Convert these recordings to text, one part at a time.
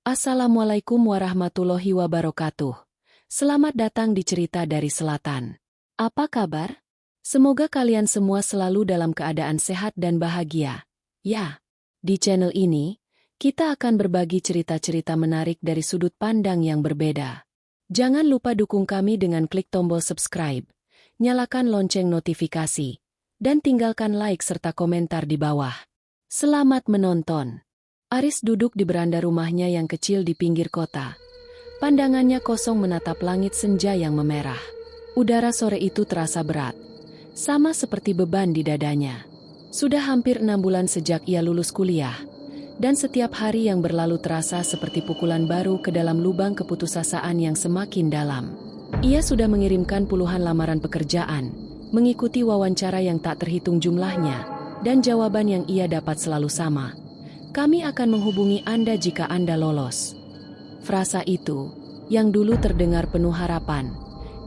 Assalamualaikum warahmatullahi wabarakatuh. Selamat datang di Cerita dari Selatan. Apa kabar? Semoga kalian semua selalu dalam keadaan sehat dan bahagia. Ya, di channel ini, kita akan berbagi cerita-cerita menarik dari sudut pandang yang berbeda. Jangan lupa dukung kami dengan klik tombol subscribe, nyalakan lonceng notifikasi, dan tinggalkan like serta komentar di bawah. Selamat menonton. Aris duduk di beranda rumahnya yang kecil di pinggir kota. Pandangannya kosong menatap langit senja yang memerah. Udara sore itu terasa berat, sama seperti beban di dadanya. Sudah hampir 6 bulan sejak ia lulus kuliah, dan setiap hari yang berlalu terasa seperti pukulan baru ke dalam lubang keputusasaan yang semakin dalam. Ia sudah mengirimkan puluhan lamaran pekerjaan, mengikuti wawancara yang tak terhitung jumlahnya, dan jawaban yang ia dapat selalu sama. Kami akan menghubungi Anda jika Anda lolos. Frasa itu, yang dulu terdengar penuh harapan,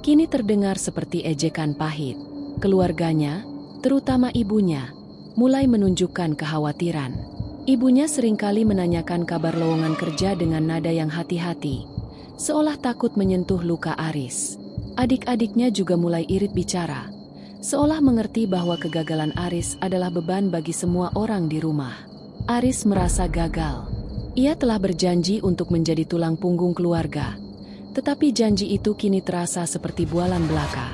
kini terdengar seperti ejekan pahit. Keluarganya, terutama ibunya, mulai menunjukkan kekhawatiran. Ibunya seringkali menanyakan kabar lowongan kerja dengan nada yang hati-hati, seolah takut menyentuh luka Aris. Adik-adiknya juga mulai irit bicara, seolah mengerti bahwa kegagalan Aris adalah beban bagi semua orang di rumah. Aris merasa gagal. Ia telah berjanji untuk menjadi tulang punggung keluarga, tetapi janji itu kini terasa seperti bualan belaka.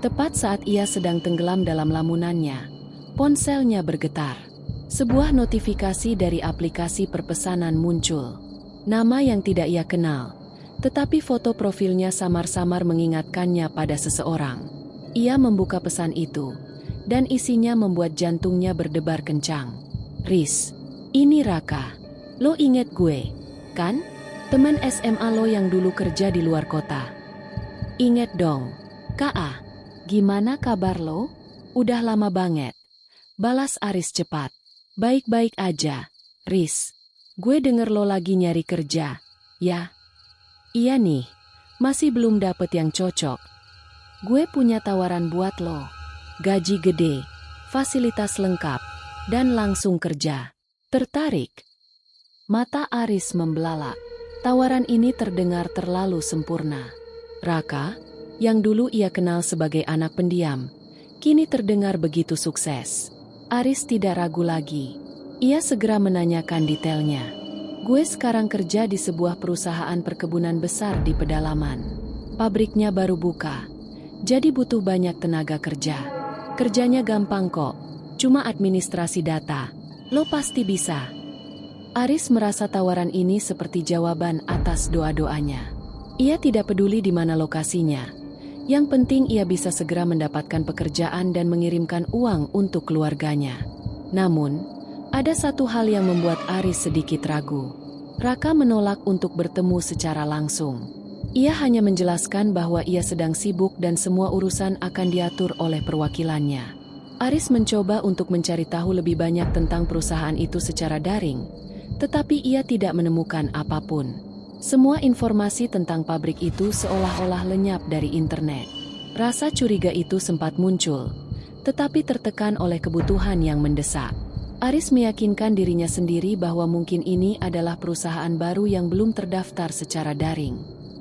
Tepat saat ia sedang tenggelam dalam lamunannya, ponselnya bergetar. Sebuah notifikasi dari aplikasi perpesanan muncul. Nama yang tidak ia kenal, tetapi foto profilnya samar-samar mengingatkannya pada seseorang. Ia membuka pesan itu, dan isinya membuat jantungnya berdebar kencang. Riz, ini Raka. Lo inget gue, kan? Teman SMA lo yang dulu kerja di luar kota. Inget dong. Kak, gimana kabar lo? Udah lama banget. Balas Aris cepat. Baik-baik aja, Riz. Gue denger lo lagi nyari kerja, ya? Iya nih, masih belum dapet yang cocok. Gue punya tawaran buat lo. Gaji gede, fasilitas lengkap, dan langsung kerja. Tertarik? Mata Aris membelalak. Tawaran ini terdengar terlalu sempurna. Raka, yang dulu ia kenal sebagai anak pendiam, kini terdengar begitu sukses. Aris tidak ragu lagi. Ia segera menanyakan detailnya. Gue sekarang kerja di sebuah perusahaan perkebunan besar di pedalaman. Pabriknya baru buka, jadi butuh banyak tenaga kerja. Kerjanya gampang kok, cuma administrasi data. Lo pasti bisa. Aris merasa tawaran ini seperti jawaban atas doa-doanya. Ia tidak peduli di mana lokasinya. Yang penting ia bisa segera mendapatkan pekerjaan dan mengirimkan uang untuk keluarganya. Namun, ada satu hal yang membuat Aris sedikit ragu. Raka menolak untuk bertemu secara langsung. Ia hanya menjelaskan bahwa ia sedang sibuk dan semua urusan akan diatur oleh perwakilannya. Aris mencoba untuk mencari tahu lebih banyak tentang perusahaan itu secara daring, tetapi ia tidak menemukan apapun. Semua informasi tentang pabrik itu seolah-olah lenyap dari internet. Rasa curiga itu sempat muncul, tetapi tertekan oleh kebutuhan yang mendesak. Aris meyakinkan dirinya sendiri bahwa mungkin ini adalah perusahaan baru yang belum terdaftar secara daring.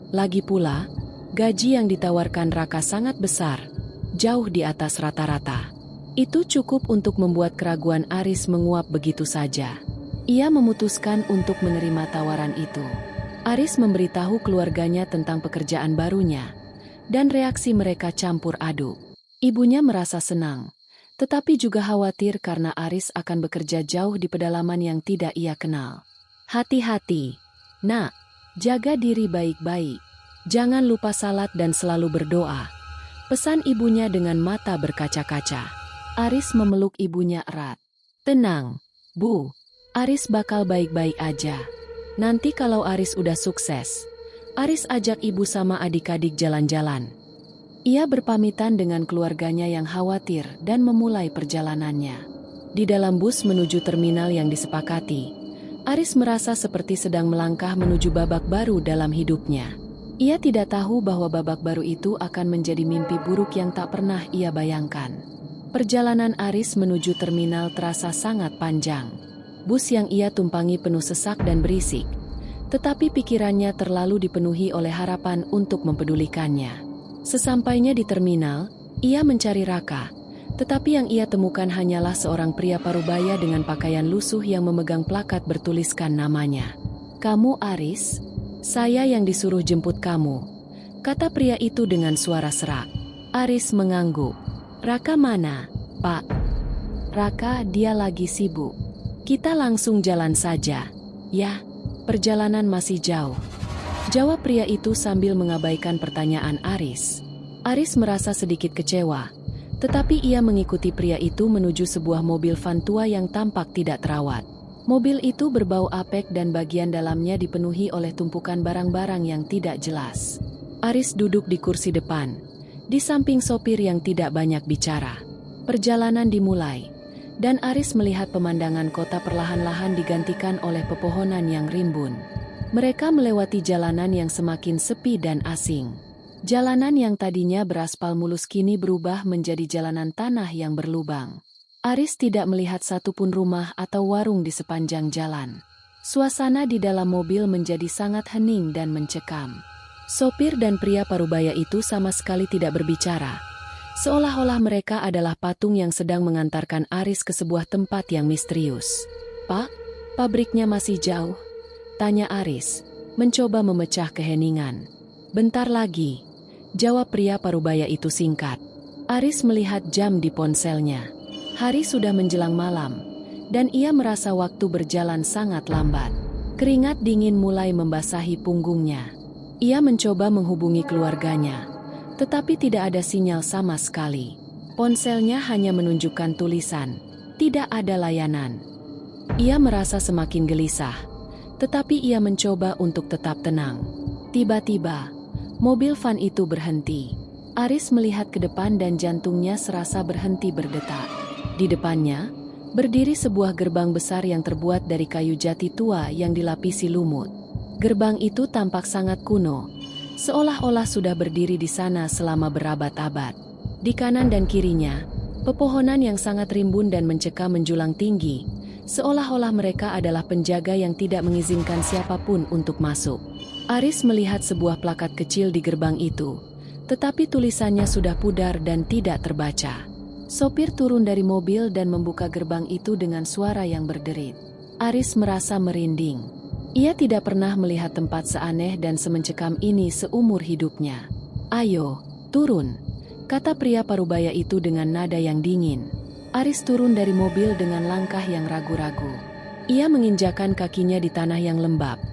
Lagi pula, gaji yang ditawarkan Raka sangat besar, jauh di atas rata-rata. Itu cukup untuk membuat keraguan Aris menguap begitu saja. Ia memutuskan untuk menerima tawaran itu. Aris memberitahu keluarganya tentang pekerjaan barunya, dan reaksi mereka campur aduk. Ibunya merasa senang, tetapi juga khawatir karena Aris akan bekerja jauh di pedalaman yang tidak ia kenal. Hati-hati, nak, jaga diri baik-baik. Jangan lupa salat dan selalu berdoa. Pesan ibunya dengan mata berkaca-kaca. Aris memeluk ibunya erat. Tenang, Bu. Aris bakal baik-baik aja. Nanti kalau Aris udah sukses, Aris ajak ibu sama adik-adik jalan-jalan. Ia berpamitan dengan keluarganya yang khawatir dan memulai perjalanannya. Di dalam bus menuju terminal yang disepakati, Aris merasa seperti sedang melangkah menuju babak baru dalam hidupnya. Ia tidak tahu bahwa babak baru itu akan menjadi mimpi buruk yang tak pernah ia bayangkan. Perjalanan Aris menuju terminal terasa sangat panjang. Bus yang ia tumpangi penuh sesak dan berisik, Tetapi pikirannya terlalu dipenuhi oleh harapan untuk mempedulikannya. Sesampainya di terminal, ia mencari Raka. Tetapi yang ia temukan hanyalah seorang pria parubaya dengan pakaian lusuh yang memegang plakat bertuliskan namanya. "Kamu Aris? Saya yang disuruh jemput kamu," kata pria itu dengan suara serak. Aris mengangguk. "Raka mana, Pak?" "Raka, dia lagi sibuk. Kita langsung jalan saja." "Ya, perjalanan masih jauh," jawab pria itu sambil mengabaikan pertanyaan Aris. Aris merasa sedikit kecewa, tetapi ia mengikuti pria itu menuju sebuah mobil van tua yang tampak tidak terawat. Mobil itu berbau apek dan bagian dalamnya dipenuhi oleh tumpukan barang-barang yang tidak jelas. Aris duduk di kursi depan, di samping sopir yang tidak banyak bicara. Perjalanan dimulai, dan Aris melihat pemandangan kota perlahan-lahan digantikan oleh pepohonan yang rimbun. Mereka melewati jalanan yang semakin sepi dan asing. Jalanan yang tadinya beraspal mulus kini berubah menjadi jalanan tanah yang berlubang. Aris tidak melihat satupun rumah atau warung di sepanjang jalan. Suasana di dalam mobil menjadi sangat hening dan mencekam. Sopir dan pria parubaya itu sama sekali tidak berbicara. Seolah-olah mereka adalah patung yang sedang mengantarkan Aris ke sebuah tempat yang misterius. "Pak, pabriknya masih jauh?" tanya Aris, mencoba memecah keheningan. "Bentar lagi," jawab pria parubaya itu singkat. Aris melihat jam di ponselnya. Hari sudah menjelang malam, dan ia merasa waktu berjalan sangat lambat. Keringat dingin mulai membasahi punggungnya. Ia mencoba menghubungi keluarganya, tetapi tidak ada sinyal sama sekali. Ponselnya hanya menunjukkan tulisan, "Tidak ada layanan." Ia merasa semakin gelisah, tetapi ia mencoba untuk tetap tenang. Tiba-tiba, mobil van itu berhenti. Aris melihat ke depan dan jantungnya serasa berhenti berdetak. Di depannya, berdiri sebuah gerbang besar yang terbuat dari kayu jati tua yang dilapisi lumut. Gerbang itu tampak sangat kuno, seolah-olah sudah berdiri di sana selama berabad-abad. Di kanan dan kirinya, pepohonan yang sangat rimbun dan mencekam menjulang tinggi, seolah-olah mereka adalah penjaga yang tidak mengizinkan siapapun untuk masuk. Aris melihat sebuah plakat kecil di gerbang itu, tetapi tulisannya sudah pudar dan tidak terbaca. Sopir turun dari mobil dan membuka gerbang itu dengan suara yang berderit. Aris merasa merinding. Ia tidak pernah melihat tempat seaneh dan semencekam ini seumur hidupnya. "Ayo, turun," kata pria parubaya itu dengan nada yang dingin. Aris turun dari mobil dengan langkah yang ragu-ragu. Ia menginjakan kakinya di tanah yang lembab,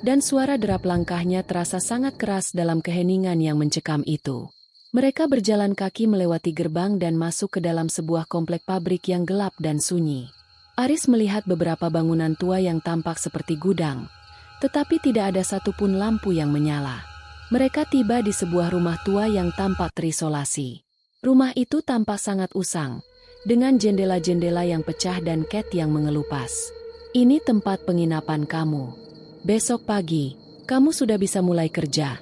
dan suara derap langkahnya terasa sangat keras dalam keheningan yang mencekam itu. Mereka berjalan kaki melewati gerbang dan masuk ke dalam sebuah komplek pabrik yang gelap dan sunyi. Aris melihat beberapa bangunan tua yang tampak seperti gudang, tetapi tidak ada satupun lampu yang menyala. Mereka tiba di sebuah rumah tua yang tampak terisolasi. Rumah itu tampak sangat usang, dengan jendela-jendela yang pecah dan cat yang mengelupas. "Ini tempat penginapan kamu. Besok pagi, kamu sudah bisa mulai kerja,"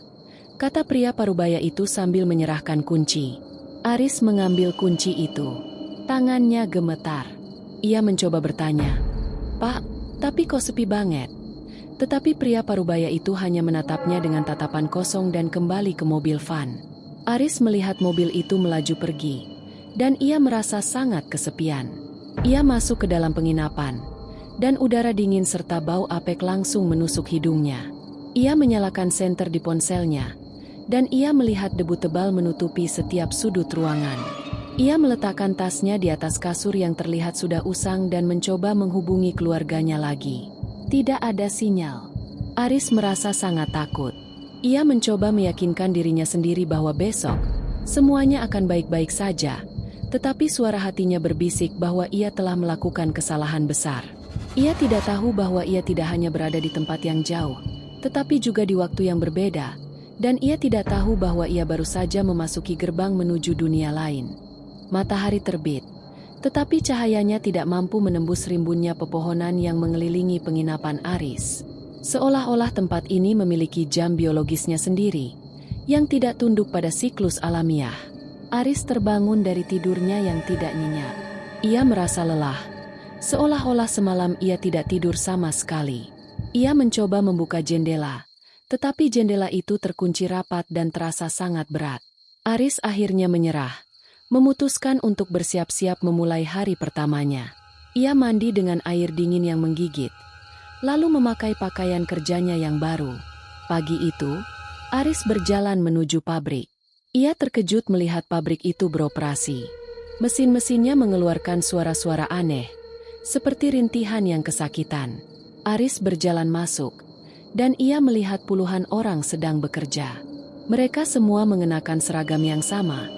kata pria parubaya itu sambil menyerahkan kunci. Aris mengambil kunci itu. Tangannya gemetar. Ia mencoba bertanya, "Pak, tapi kok sepi banget?" Tetapi pria parubaya itu hanya menatapnya dengan tatapan kosong dan kembali ke mobil van. Aris melihat mobil itu melaju pergi, dan ia merasa sangat kesepian. Ia masuk ke dalam penginapan, dan udara dingin serta bau apek langsung menusuk hidungnya. Ia menyalakan senter di ponselnya, dan ia melihat debu tebal menutupi setiap sudut ruangan. Ia meletakkan tasnya di atas kasur yang terlihat sudah usang dan mencoba menghubungi keluarganya lagi. Tidak ada sinyal. Aris merasa sangat takut. Ia mencoba meyakinkan dirinya sendiri bahwa besok semuanya akan baik-baik saja, tetapi suara hatinya berbisik bahwa ia telah melakukan kesalahan besar. Ia tidak tahu bahwa ia tidak hanya berada di tempat yang jauh, tetapi juga di waktu yang berbeda. Dan ia tidak tahu bahwa ia baru saja memasuki gerbang menuju dunia lain. Matahari terbit, tetapi cahayanya tidak mampu menembus rimbunnya pepohonan yang mengelilingi penginapan Aris. Seolah-olah tempat ini memiliki jam biologisnya sendiri, yang tidak tunduk pada siklus alamiah. Aris terbangun dari tidurnya yang tidak nyenyak. Ia merasa lelah, seolah-olah semalam ia tidak tidur sama sekali. Ia mencoba membuka jendela, tetapi jendela itu terkunci rapat dan terasa sangat berat. Aris akhirnya menyerah, memutuskan untuk bersiap-siap memulai hari pertamanya. Ia mandi dengan air dingin yang menggigit, lalu memakai pakaian kerjanya yang baru. Pagi itu, Aris berjalan menuju pabrik. Ia terkejut melihat pabrik itu beroperasi. Mesin-mesinnya mengeluarkan suara-suara aneh, seperti rintihan yang kesakitan. Aris berjalan masuk, dan ia melihat puluhan orang sedang bekerja. Mereka semua mengenakan seragam yang sama,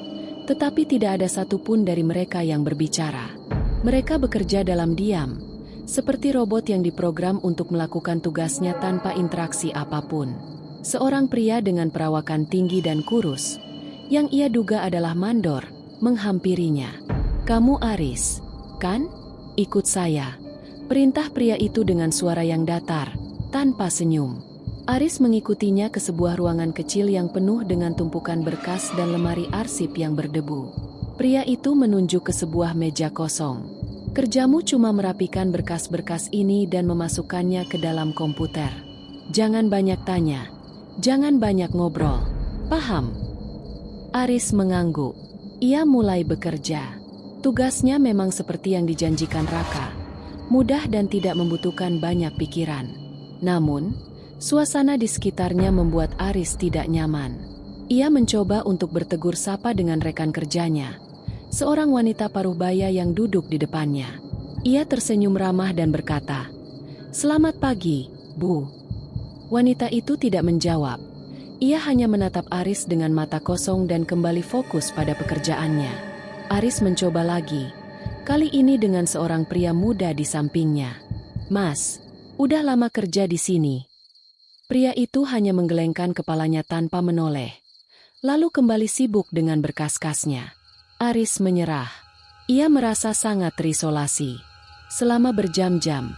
tetapi tidak ada satupun dari mereka yang berbicara. Mereka bekerja dalam diam, seperti robot yang diprogram untuk melakukan tugasnya tanpa interaksi apapun. Seorang pria dengan perawakan tinggi dan kurus, yang ia duga adalah mandor, menghampirinya. "Kamu Aris, kan? Ikut saya," perintah pria itu dengan suara yang datar, tanpa senyum. Aris mengikutinya ke sebuah ruangan kecil yang penuh dengan tumpukan berkas dan lemari arsip yang berdebu. Pria itu menunjuk ke sebuah meja kosong. "Kerjamu cuma merapikan berkas-berkas ini dan memasukkannya ke dalam komputer. Jangan banyak tanya, jangan banyak ngobrol. Paham?" Aris mengangguk. Ia mulai bekerja. Tugasnya memang seperti yang dijanjikan Raka, mudah dan tidak membutuhkan banyak pikiran. Namun, suasana di sekitarnya membuat Aris tidak nyaman. Ia mencoba untuk bertegur sapa dengan rekan kerjanya, seorang wanita paruh baya yang duduk di depannya. Ia tersenyum ramah dan berkata, "Selamat pagi, Bu." Wanita itu tidak menjawab. Ia hanya menatap Aris dengan mata kosong dan kembali fokus pada pekerjaannya. Aris mencoba lagi, kali ini dengan seorang pria muda di sampingnya. "Mas, udah lama kerja di sini?" Pria itu hanya menggelengkan kepalanya tanpa menoleh, lalu kembali sibuk dengan berkas-kasnya. Aris menyerah. Ia merasa sangat terisolasi. Selama berjam-jam,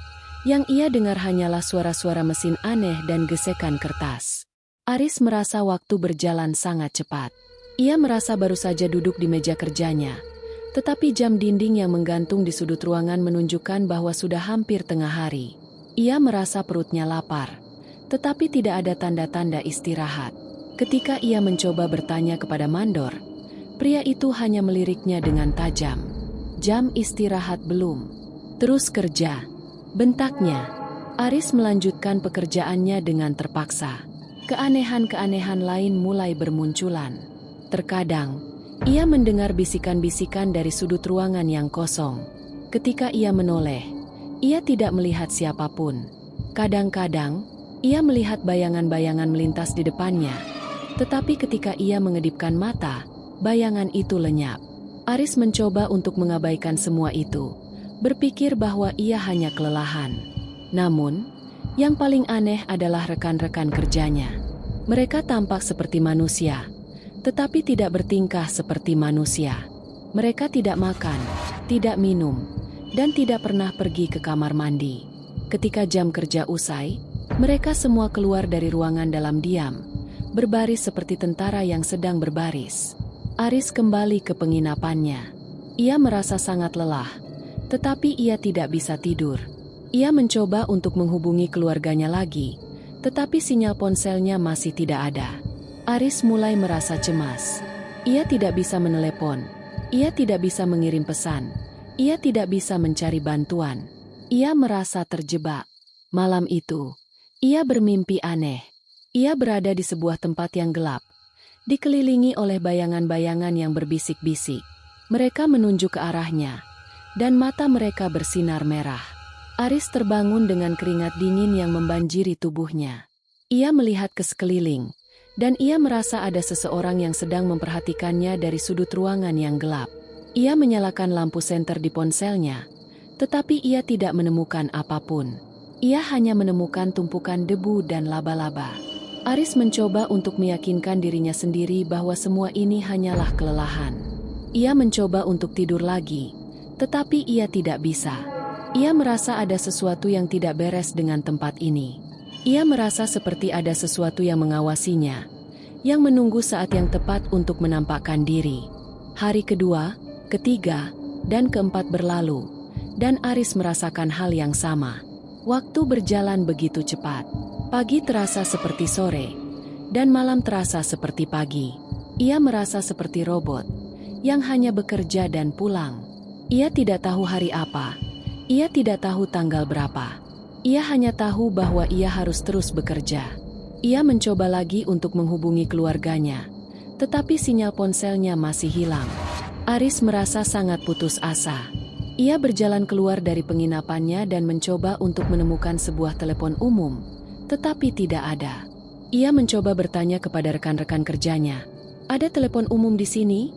yang ia dengar hanyalah suara-suara mesin aneh dan gesekan kertas. Aris merasa waktu berjalan sangat cepat. Ia merasa baru saja duduk di meja kerjanya, tetapi jam dinding yang menggantung di sudut ruangan menunjukkan bahwa sudah hampir tengah hari. Ia merasa perutnya lapar, tetapi tidak ada tanda-tanda istirahat. Ketika ia mencoba bertanya kepada mandor, pria itu hanya meliriknya dengan tajam. "Jam istirahat belum. Terus kerja," bentaknya. Aris melanjutkan pekerjaannya dengan terpaksa. Keanehan-keanehan lain mulai bermunculan. Terkadang, ia mendengar bisikan-bisikan dari sudut ruangan yang kosong. Ketika ia menoleh, ia tidak melihat siapapun. Kadang-kadang, ia melihat bayangan-bayangan melintas di depannya. Tetapi ketika ia mengedipkan mata, bayangan itu lenyap. Aris mencoba untuk mengabaikan semua itu, berpikir bahwa ia hanya kelelahan. Namun, yang paling aneh adalah rekan-rekan kerjanya. Mereka tampak seperti manusia, tetapi tidak bertingkah seperti manusia. Mereka tidak makan, tidak minum, dan tidak pernah pergi ke kamar mandi. Ketika jam kerja usai, mereka semua keluar dari ruangan dalam diam, berbaris seperti tentara yang sedang berbaris. Aris kembali ke penginapannya. Ia merasa sangat lelah, tetapi ia tidak bisa tidur. Ia mencoba untuk menghubungi keluarganya lagi, tetapi sinyal ponselnya masih tidak ada. Aris mulai merasa cemas. Ia tidak bisa menelepon, ia tidak bisa mengirim pesan. Ia tidak bisa mencari bantuan. Ia merasa terjebak. Malam itu, ia bermimpi aneh. Ia berada di sebuah tempat yang gelap, dikelilingi oleh bayangan-bayangan yang berbisik-bisik. Mereka menunjuk ke arahnya, dan mata mereka bersinar merah. Aris terbangun dengan keringat dingin yang membanjiri tubuhnya. Ia melihat ke sekeliling, dan ia merasa ada seseorang yang sedang memperhatikannya dari sudut ruangan yang gelap. Ia menyalakan lampu senter di ponselnya, tetapi ia tidak menemukan apapun. Ia hanya menemukan tumpukan debu dan laba-laba. Aris mencoba untuk meyakinkan dirinya sendiri bahwa semua ini hanyalah kelelahan. Ia mencoba untuk tidur lagi, tetapi ia tidak bisa. Ia merasa ada sesuatu yang tidak beres dengan tempat ini. Ia merasa seperti ada sesuatu yang mengawasinya, yang menunggu saat yang tepat untuk menampakkan diri. Hari kedua, ketiga, dan keempat berlalu, dan Aris merasakan hal yang sama. Waktu berjalan begitu cepat. Pagi terasa seperti sore, dan malam terasa seperti pagi. Ia merasa seperti robot, yang hanya bekerja dan pulang. Ia tidak tahu hari apa. Ia tidak tahu tanggal berapa. Ia hanya tahu bahwa ia harus terus bekerja. Ia mencoba lagi untuk menghubungi keluarganya, tetapi sinyal ponselnya masih hilang. Aris merasa sangat putus asa. Ia berjalan keluar dari penginapannya dan mencoba untuk menemukan sebuah telepon umum, tetapi tidak ada. Ia mencoba bertanya kepada rekan-rekan kerjanya, "Ada telepon umum di sini?"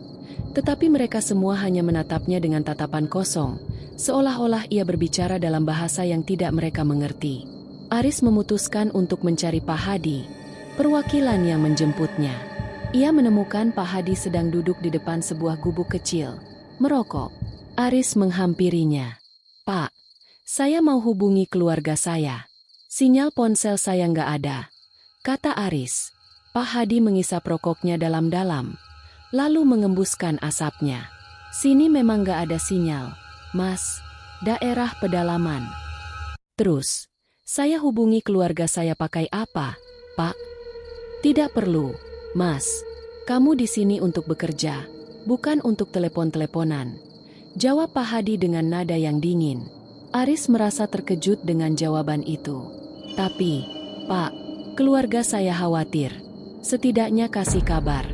Tetapi mereka semua hanya menatapnya dengan tatapan kosong, seolah-olah ia berbicara dalam bahasa yang tidak mereka mengerti. Aris memutuskan untuk mencari Pak Hadi, perwakilan yang menjemputnya. Ia menemukan Pak Hadi sedang duduk di depan sebuah gubuk kecil, merokok. Aris menghampirinya. "Pak, saya mau hubungi keluarga saya. Sinyal ponsel saya nggak ada," kata Aris. Pak Hadi mengisap rokoknya dalam-dalam, lalu mengembuskan asapnya. "Sini memang nggak ada sinyal, Mas. Daerah pedalaman." "Terus, saya hubungi keluarga saya pakai apa, Pak?" "Tidak perlu, Mas. Kamu di sini untuk bekerja, bukan untuk telepon-teleponan," jawab Pak Hadi dengan nada yang dingin. Aris merasa terkejut dengan jawaban itu. "Tapi, Pak, keluarga saya khawatir. Setidaknya kasih kabar,"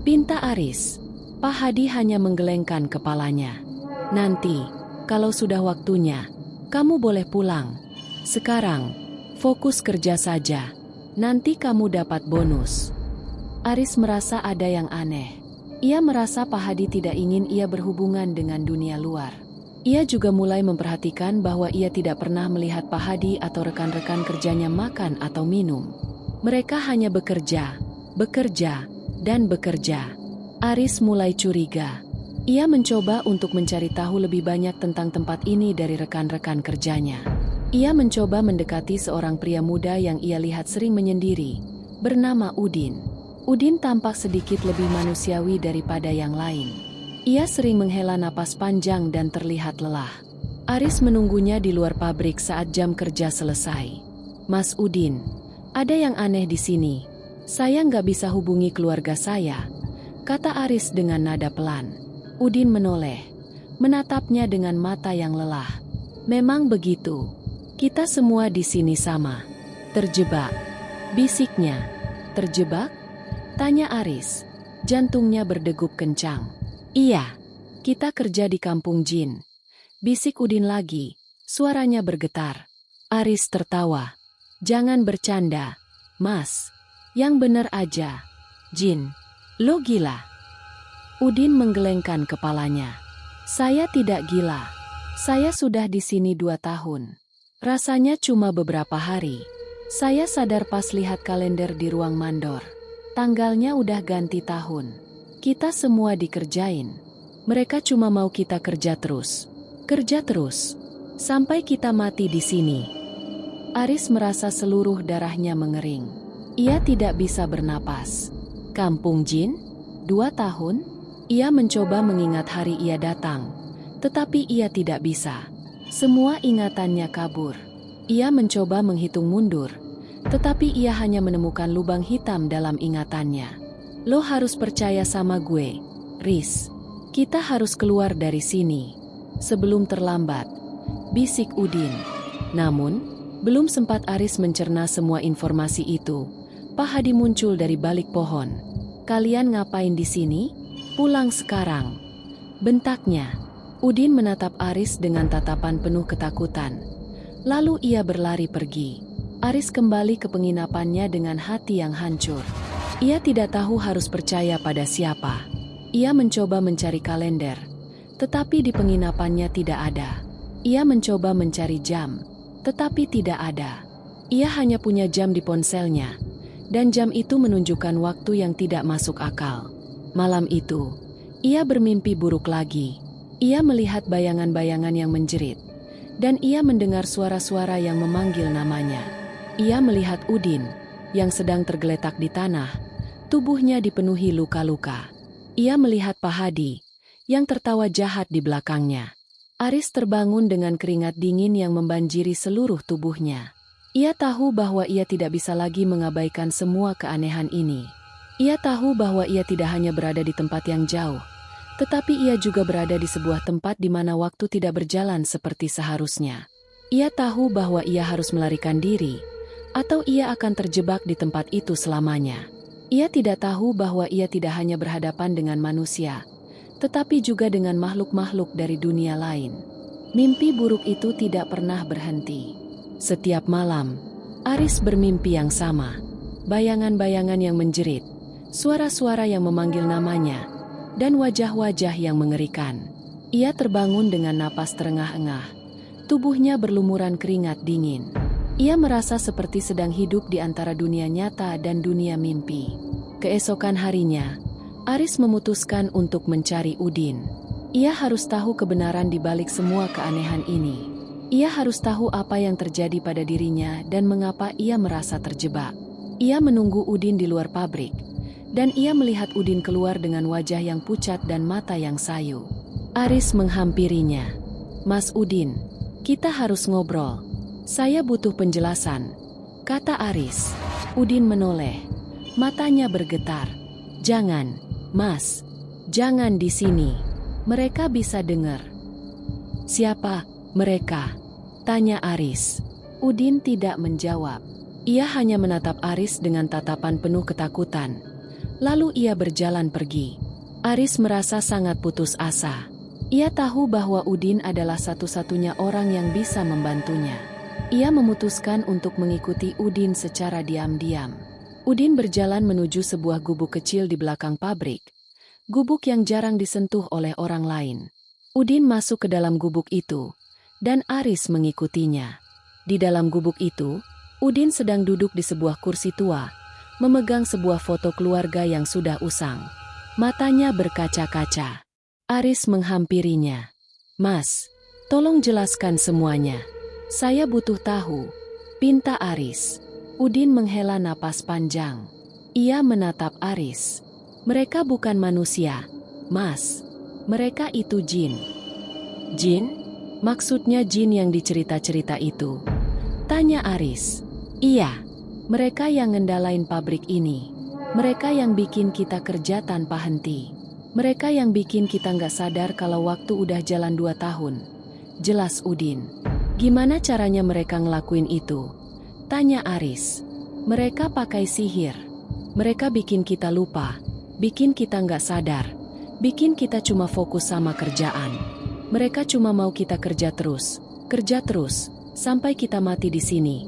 pinta Aris. Pak Hadi hanya menggelengkan kepalanya. "Nanti, kalau sudah waktunya, kamu boleh pulang. Sekarang, fokus kerja saja. Nanti kamu dapat bonus." Aris merasa ada yang aneh. Ia merasa Pak Hadi tidak ingin ia berhubungan dengan dunia luar. Ia juga mulai memperhatikan bahwa ia tidak pernah melihat Pak Hadi atau rekan-rekan kerjanya makan atau minum. Mereka hanya bekerja, bekerja, dan bekerja. Aris mulai curiga. Ia mencoba untuk mencari tahu lebih banyak tentang tempat ini dari rekan-rekan kerjanya. Ia mencoba mendekati seorang pria muda yang ia lihat sering menyendiri, bernama Udin. Udin tampak sedikit lebih manusiawi daripada yang lain. Ia sering menghela napas panjang dan terlihat lelah. Aris menunggunya di luar pabrik saat jam kerja selesai. "Mas Udin, ada yang aneh di sini. Saya nggak bisa hubungi keluarga saya," kata Aris dengan nada pelan. Udin menoleh, menatapnya dengan mata yang lelah. "Memang begitu. Kita semua di sini sama. Terjebak," bisiknya. "Terjebak?" tanya Aris. Jantungnya berdegup kencang. "Iya, kita kerja di kampung jin," bisik Udin lagi. Suaranya bergetar. Aris tertawa. "Jangan bercanda, Mas. Yang bener aja. Jin, lo gila?" Udin menggelengkan kepalanya. "Saya tidak gila. Saya sudah di sini 2 tahun. Rasanya cuma beberapa hari. Saya sadar pas lihat kalender di ruang mandor. Tanggalnya udah ganti tahun. Kita semua dikerjain. Mereka cuma mau kita kerja terus. Kerja terus. Sampai kita mati di sini." Aris merasa seluruh darahnya mengering. Ia tidak bisa bernapas. Kampung jin? 2 tahun? Ia mencoba mengingat hari ia datang. Tetapi ia tidak bisa. Semua ingatannya kabur. Ia mencoba menghitung mundur. Tetapi ia hanya menemukan lubang hitam dalam ingatannya. "Lo harus percaya sama gue, Riz. Kita harus keluar dari sini sebelum terlambat," bisik Udin. Namun, belum sempat Aris mencerna semua informasi itu, Pak Hadi muncul dari balik pohon. "Kalian ngapain di sini? Pulang sekarang," bentaknya. Udin menatap Aris dengan tatapan penuh ketakutan. Lalu ia berlari pergi. Aris kembali ke penginapannya dengan hati yang hancur. Ia tidak tahu harus percaya pada siapa. Ia mencoba mencari kalender, tetapi di penginapannya tidak ada. Ia mencoba mencari jam, tetapi tidak ada. Ia hanya punya jam di ponselnya, dan jam itu menunjukkan waktu yang tidak masuk akal. Malam itu, ia bermimpi buruk lagi. Ia melihat bayangan-bayangan yang menjerit, dan ia mendengar suara-suara yang memanggil namanya. Ia melihat Udin, yang sedang tergeletak di tanah, tubuhnya dipenuhi luka-luka. Ia melihat Pak Hadi, yang tertawa jahat di belakangnya. Aris terbangun dengan keringat dingin yang membanjiri seluruh tubuhnya. Ia tahu bahwa ia tidak bisa lagi mengabaikan semua keanehan ini. Ia tahu bahwa ia tidak hanya berada di tempat yang jauh, tetapi ia juga berada di sebuah tempat di mana waktu tidak berjalan seperti seharusnya. Ia tahu bahwa ia harus melarikan diri, atau ia akan terjebak di tempat itu selamanya. Ia tidak tahu bahwa ia tidak hanya berhadapan dengan manusia, tetapi juga dengan makhluk-makhluk dari dunia lain. Mimpi buruk itu tidak pernah berhenti. Setiap malam, Aris bermimpi yang sama. Bayangan-bayangan yang menjerit, suara-suara yang memanggil namanya, dan wajah-wajah yang mengerikan. Ia terbangun dengan napas terengah-engah. Tubuhnya berlumuran keringat dingin. Ia merasa seperti sedang hidup di antara dunia nyata dan dunia mimpi. Keesokan harinya, Aris memutuskan untuk mencari Udin. Ia harus tahu kebenaran di balik semua keanehan ini. Ia harus tahu apa yang terjadi pada dirinya dan mengapa ia merasa terjebak. Ia menunggu Udin di luar pabrik, dan ia melihat Udin keluar dengan wajah yang pucat dan mata yang sayu. Aris menghampirinya. "Mas Udin, kita harus ngobrol. Saya butuh penjelasan," kata Aris. Udin menoleh. Matanya bergetar. "Jangan, Mas. Jangan di sini. Mereka bisa dengar." "Siapa mereka?" tanya Aris. Udin tidak menjawab. Ia hanya menatap Aris dengan tatapan penuh ketakutan. Lalu ia berjalan pergi. Aris merasa sangat putus asa. Ia tahu bahwa Udin adalah satu-satunya orang yang bisa membantunya. Ia memutuskan untuk mengikuti Udin secara diam-diam. Udin berjalan menuju sebuah gubuk kecil di belakang pabrik. Gubuk yang jarang disentuh oleh orang lain. Udin masuk ke dalam gubuk itu, dan Aris mengikutinya. Di dalam gubuk itu, Udin sedang duduk di sebuah kursi tua, memegang sebuah foto keluarga yang sudah usang. Matanya berkaca-kaca. Aris menghampirinya. "Mas, tolong jelaskan semuanya. Saya butuh tahu," pinta Aris. Udin menghela napas panjang. Ia menatap Aris. "Mereka bukan manusia, Mas. Mereka itu jin." "Jin? Maksudnya jin yang dicerita-cerita itu?" tanya Aris. "Iya, mereka yang ngendalain pabrik ini. Mereka yang bikin kita kerja tanpa henti. Mereka yang bikin kita nggak sadar kalau waktu udah jalan 2 tahun. Jelas Udin. "Gimana caranya mereka ngelakuin itu?" tanya Aris. "Mereka pakai sihir. Mereka bikin kita lupa, bikin kita nggak sadar, bikin kita cuma fokus sama kerjaan. Mereka cuma mau kita kerja terus, sampai kita mati di sini,"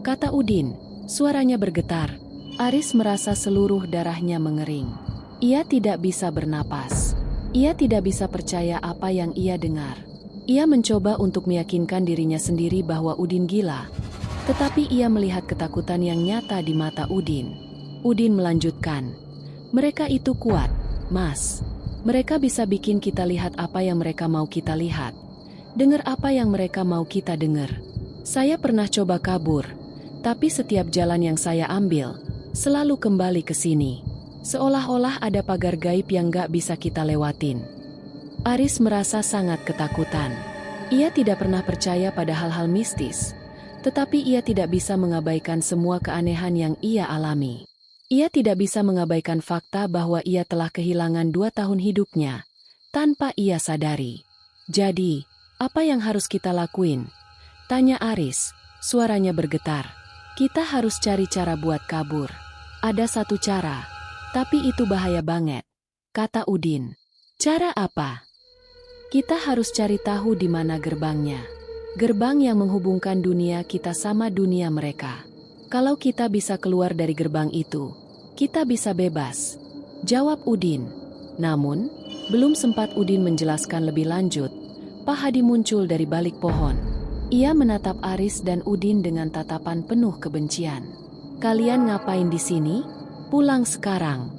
kata Udin. Suaranya bergetar. Aris merasa seluruh darahnya mengering. Ia tidak bisa bernapas. Ia tidak bisa percaya apa yang ia dengar. Ia mencoba untuk meyakinkan dirinya sendiri bahwa Udin gila, tetapi ia melihat ketakutan yang nyata di mata Udin. Udin melanjutkan, "Mereka itu kuat, Mas. Mereka bisa bikin kita lihat apa yang mereka mau kita lihat, dengar apa yang mereka mau kita dengar. Saya pernah coba kabur, tapi setiap jalan yang saya ambil selalu kembali ke sini. Seolah-olah ada pagar gaib yang gak bisa kita lewatin." Aris merasa sangat ketakutan. Ia tidak pernah percaya pada hal-hal mistis, tetapi ia tidak bisa mengabaikan semua keanehan yang ia alami. Ia tidak bisa mengabaikan fakta bahwa ia telah kehilangan 2 tahun hidupnya, tanpa ia sadari. "Jadi, apa yang harus kita lakuin?" tanya Aris. Suaranya bergetar. "Kita harus cari cara buat kabur. Ada satu cara, tapi itu bahaya banget," kata Udin. "Cara apa?" "Kita harus cari tahu di mana gerbangnya. Gerbang yang menghubungkan dunia kita sama dunia mereka. Kalau kita bisa keluar dari gerbang itu, kita bisa bebas," jawab Udin. Namun, belum sempat Udin menjelaskan lebih lanjut, Pak Hadi muncul dari balik pohon. Ia menatap Aris dan Udin dengan tatapan penuh kebencian. "Kalian ngapain di sini? Pulang sekarang,"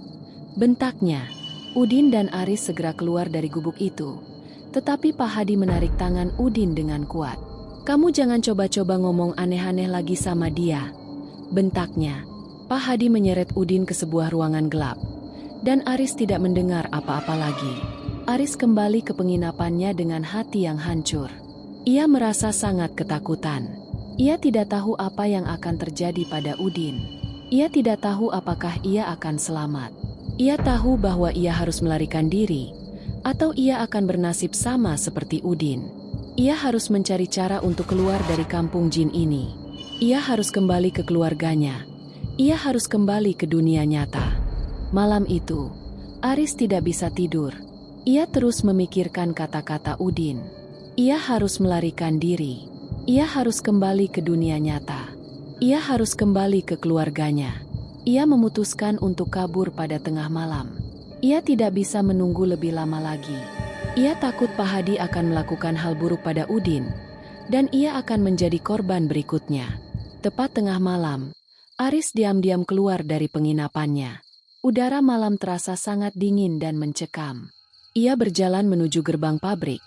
bentaknya. Udin dan Aris segera keluar dari gubuk itu. Tetapi Pak Hadi menarik tangan Udin dengan kuat. "Kamu jangan coba-coba ngomong aneh-aneh lagi sama dia," bentaknya. Pak Hadi menyeret Udin ke sebuah ruangan gelap. Dan Aris tidak mendengar apa-apa lagi. Aris kembali ke penginapannya dengan hati yang hancur. Ia merasa sangat ketakutan. Ia tidak tahu apa yang akan terjadi pada Udin. Ia tidak tahu apakah ia akan selamat. Ia tahu bahwa ia harus melarikan diri, atau ia akan bernasib sama seperti Udin. Ia harus mencari cara untuk keluar dari kampung jin ini. Ia harus kembali ke keluarganya. Ia harus kembali ke dunia nyata. Malam itu, Aris tidak bisa tidur. Ia terus memikirkan kata-kata Udin. Ia harus melarikan diri. Ia harus kembali ke dunia nyata. Ia harus kembali ke keluarganya. Ia memutuskan untuk kabur pada tengah malam. Ia tidak bisa menunggu lebih lama lagi. Ia takut Pak Hadi akan melakukan hal buruk pada Udin, dan ia akan menjadi korban berikutnya. Tepat tengah malam, Aris diam-diam keluar dari penginapannya. Udara malam terasa sangat dingin dan mencekam. Ia berjalan menuju gerbang pabrik,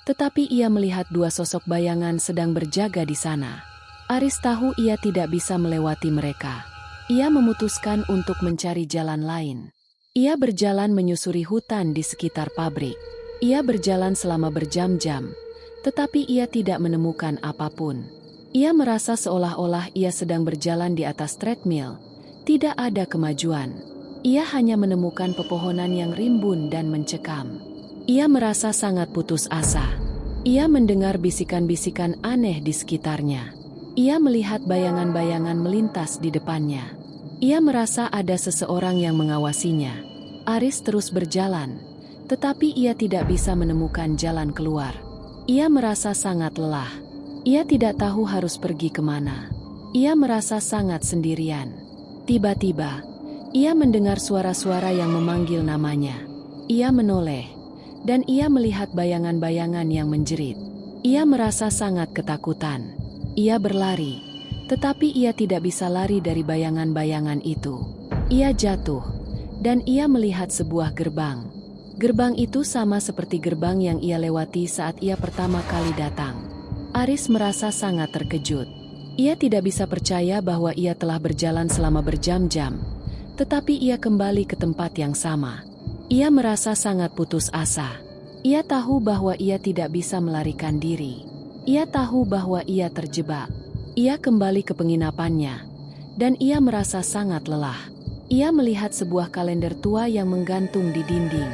tetapi ia melihat dua sosok bayangan sedang berjaga di sana. Aris tahu ia tidak bisa melewati mereka. Ia memutuskan untuk mencari jalan lain. Ia berjalan menyusuri hutan di sekitar pabrik. Ia berjalan selama berjam-jam, tetapi ia tidak menemukan apapun. Ia merasa seolah-olah ia sedang berjalan di atas treadmill. Tidak ada kemajuan. Ia hanya menemukan pepohonan yang rimbun dan mencekam. Ia merasa sangat putus asa. Ia mendengar bisikan-bisikan aneh di sekitarnya. Ia melihat bayangan-bayangan melintas di depannya. Ia merasa ada seseorang yang mengawasinya. Aris terus berjalan, tetapi ia tidak bisa menemukan jalan keluar. Ia merasa sangat lelah. Ia tidak tahu harus pergi kemana. Ia merasa sangat sendirian. Tiba-tiba, ia mendengar suara-suara yang memanggil namanya. Ia menoleh, dan ia melihat bayangan-bayangan yang menjerit. Ia merasa sangat ketakutan. Ia berlari, tetapi ia tidak bisa lari dari bayangan-bayangan itu. Ia jatuh, dan ia melihat sebuah gerbang. Gerbang itu sama seperti gerbang yang ia lewati saat ia pertama kali datang. Aris merasa sangat terkejut. Ia tidak bisa percaya bahwa ia telah berjalan selama berjam-jam, tetapi ia kembali ke tempat yang sama. Ia merasa sangat putus asa. Ia tahu bahwa ia tidak bisa melarikan diri. Ia tahu bahwa ia terjebak. Ia kembali ke penginapannya, dan ia merasa sangat lelah. Ia melihat sebuah kalender tua yang menggantung di dinding.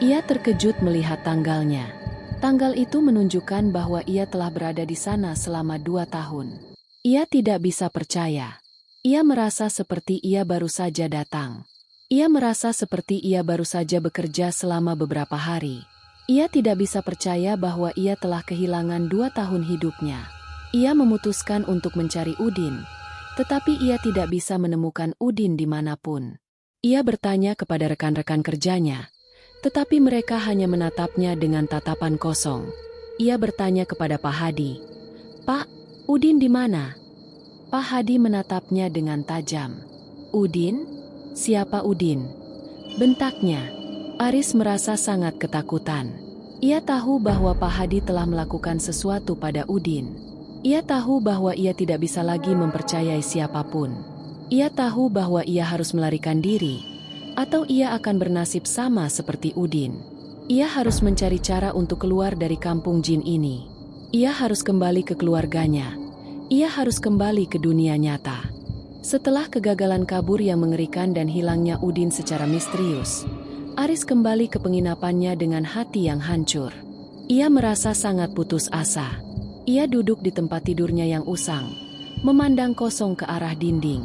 Ia terkejut melihat tanggalnya. Tanggal itu menunjukkan bahwa ia telah berada di sana selama 2 tahun. Ia tidak bisa percaya. Ia merasa seperti ia baru saja datang. Ia merasa seperti ia baru saja bekerja selama beberapa hari. Ia tidak bisa percaya bahwa ia telah kehilangan 2 tahun hidupnya. Ia memutuskan untuk mencari Udin, tetapi ia tidak bisa menemukan Udin dimanapun. Ia bertanya kepada rekan-rekan kerjanya, tetapi mereka hanya menatapnya dengan tatapan kosong. Ia bertanya kepada Pak Hadi, "Pak, Udin di mana?" Pak Hadi menatapnya dengan tajam. "Udin? Siapa Udin?" bentaknya. Aris merasa sangat ketakutan. Ia tahu bahwa Pak Hadi telah melakukan sesuatu pada Udin. Ia tahu bahwa ia tidak bisa lagi mempercayai siapapun. Ia tahu bahwa ia harus melarikan diri, atau ia akan bernasib sama seperti Udin. Ia harus mencari cara untuk keluar dari kampung jin ini. Ia harus kembali ke keluarganya. Ia harus kembali ke dunia nyata. Setelah kegagalan kabur yang mengerikan dan hilangnya Udin secara misterius, Aris kembali ke penginapannya dengan hati yang hancur. Ia merasa sangat putus asa. Ia duduk di tempat tidurnya yang usang, memandang kosong ke arah dinding.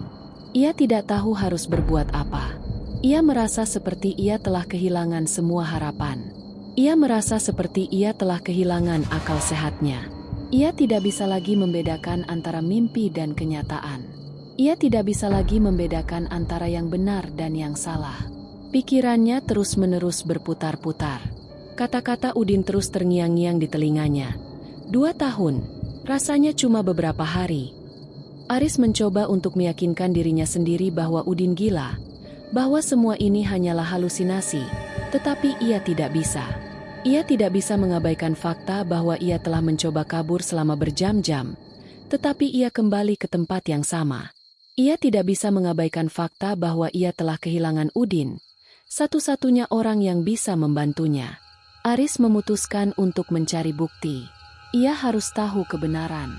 Ia tidak tahu harus berbuat apa. Ia merasa seperti ia telah kehilangan semua harapan. Ia merasa seperti ia telah kehilangan akal sehatnya. Ia tidak bisa lagi membedakan antara mimpi dan kenyataan. Ia tidak bisa lagi membedakan antara yang benar dan yang salah. Pikirannya terus-menerus berputar-putar. Kata-kata Udin terus terngiang-ngiang di telinganya. 2 tahun, rasanya cuma beberapa hari. Aris mencoba untuk meyakinkan dirinya sendiri bahwa Udin gila, bahwa semua ini hanyalah halusinasi, tetapi ia tidak bisa. Ia tidak bisa mengabaikan fakta bahwa ia telah mencoba kabur selama berjam-jam, tetapi ia kembali ke tempat yang sama. Ia tidak bisa mengabaikan fakta bahwa ia telah kehilangan Udin, satu-satunya orang yang bisa membantunya. Aris memutuskan untuk mencari bukti. Ia harus tahu kebenaran.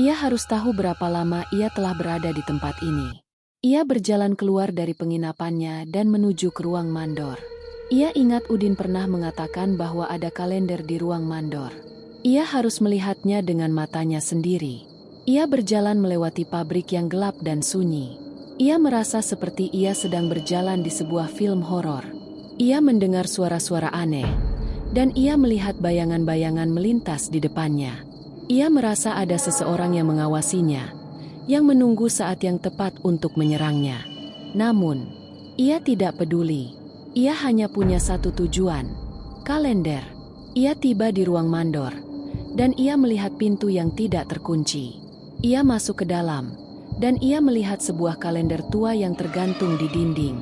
Ia harus tahu berapa lama ia telah berada di tempat ini. Ia berjalan keluar dari penginapannya dan menuju ke ruang mandor. Ia ingat Udin pernah mengatakan bahwa ada kalender di ruang mandor. Ia harus melihatnya dengan matanya sendiri. Ia berjalan melewati pabrik yang gelap dan sunyi. Ia merasa seperti ia sedang berjalan di sebuah film horor. Ia mendengar suara-suara aneh, dan ia melihat bayangan-bayangan melintas di depannya. Ia merasa ada seseorang yang mengawasinya, yang menunggu saat yang tepat untuk menyerangnya. Namun, ia tidak peduli. Ia hanya punya satu tujuan, kalender. Ia tiba di ruang mandor, dan ia melihat pintu yang tidak terkunci. Ia masuk ke dalam, dan ia melihat sebuah kalender tua yang tergantung di dinding.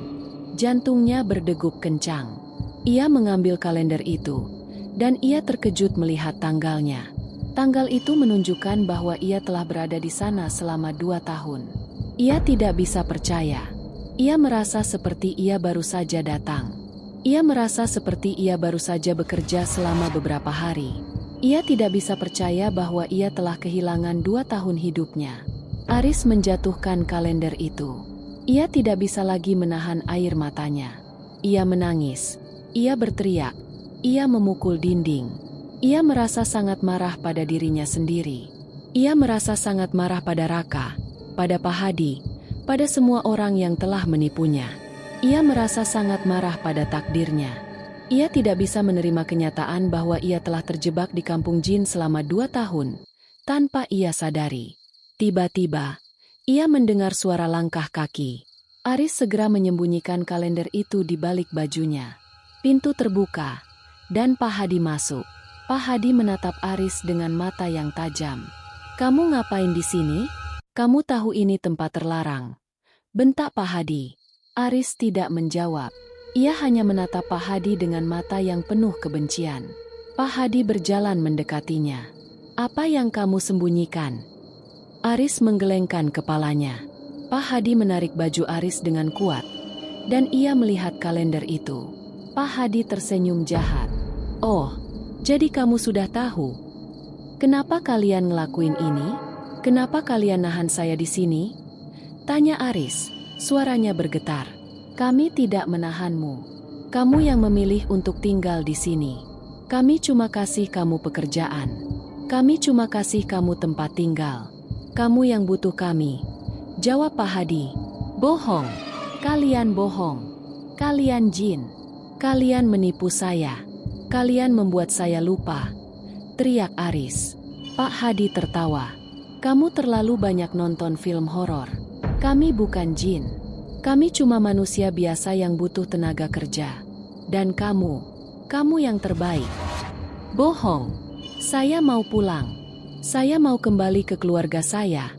Jantungnya berdegup kencang. Ia mengambil kalender itu, dan ia terkejut melihat tanggalnya. Tanggal itu menunjukkan bahwa ia telah berada di sana selama 2 tahun. Ia tidak bisa percaya. Ia merasa seperti ia baru saja datang. Ia merasa seperti ia baru saja bekerja selama beberapa hari. Ia tidak bisa percaya bahwa ia telah kehilangan 2 tahun hidupnya. Aris menjatuhkan kalender itu. Ia tidak bisa lagi menahan air matanya. Ia menangis. Ia berteriak. Ia memukul dinding. Ia merasa sangat marah pada dirinya sendiri. Ia merasa sangat marah pada Raka, pada Pahadi, pada semua orang yang telah menipunya. Ia merasa sangat marah pada takdirnya. Ia tidak bisa menerima kenyataan bahwa ia telah terjebak di kampung jin selama 2 tahun, tanpa ia sadari. Tiba-tiba, ia mendengar suara langkah kaki. Aris segera menyembunyikan kalender itu di balik bajunya. Pintu terbuka, dan Pahadi masuk. Pahadi menatap Aris dengan mata yang tajam. "Kamu ngapain di sini? Kamu tahu ini tempat terlarang," bentak Pahadi. Aris tidak menjawab. Ia hanya menatap Pahadi dengan mata yang penuh kebencian. Pahadi berjalan mendekatinya. "Apa yang kamu sembunyikan?" Aris menggelengkan kepalanya. Pahadi menarik baju Aris dengan kuat, dan ia melihat kalender itu. Pahadi tersenyum jahat. "Oh, jadi kamu sudah tahu. Kenapa kalian ngelakuin ini? Kenapa kalian nahan saya di sini?" tanya Aris. Suaranya bergetar. "Kami tidak menahanmu. Kamu yang memilih untuk tinggal di sini. Kami cuma kasih kamu pekerjaan. Kami cuma kasih kamu tempat tinggal. Kamu yang butuh kami," jawab Pahadi. "Bohong. Kalian bohong. Kalian jin. Kalian menipu saya. Kalian membuat saya lupa," teriak Aris. Pak Hadi tertawa. "Kamu terlalu banyak nonton film horor. Kami bukan jin. Kami cuma manusia biasa yang butuh tenaga kerja. Dan kamu yang terbaik." "Bohong. Saya mau pulang. Saya mau kembali ke keluarga saya,"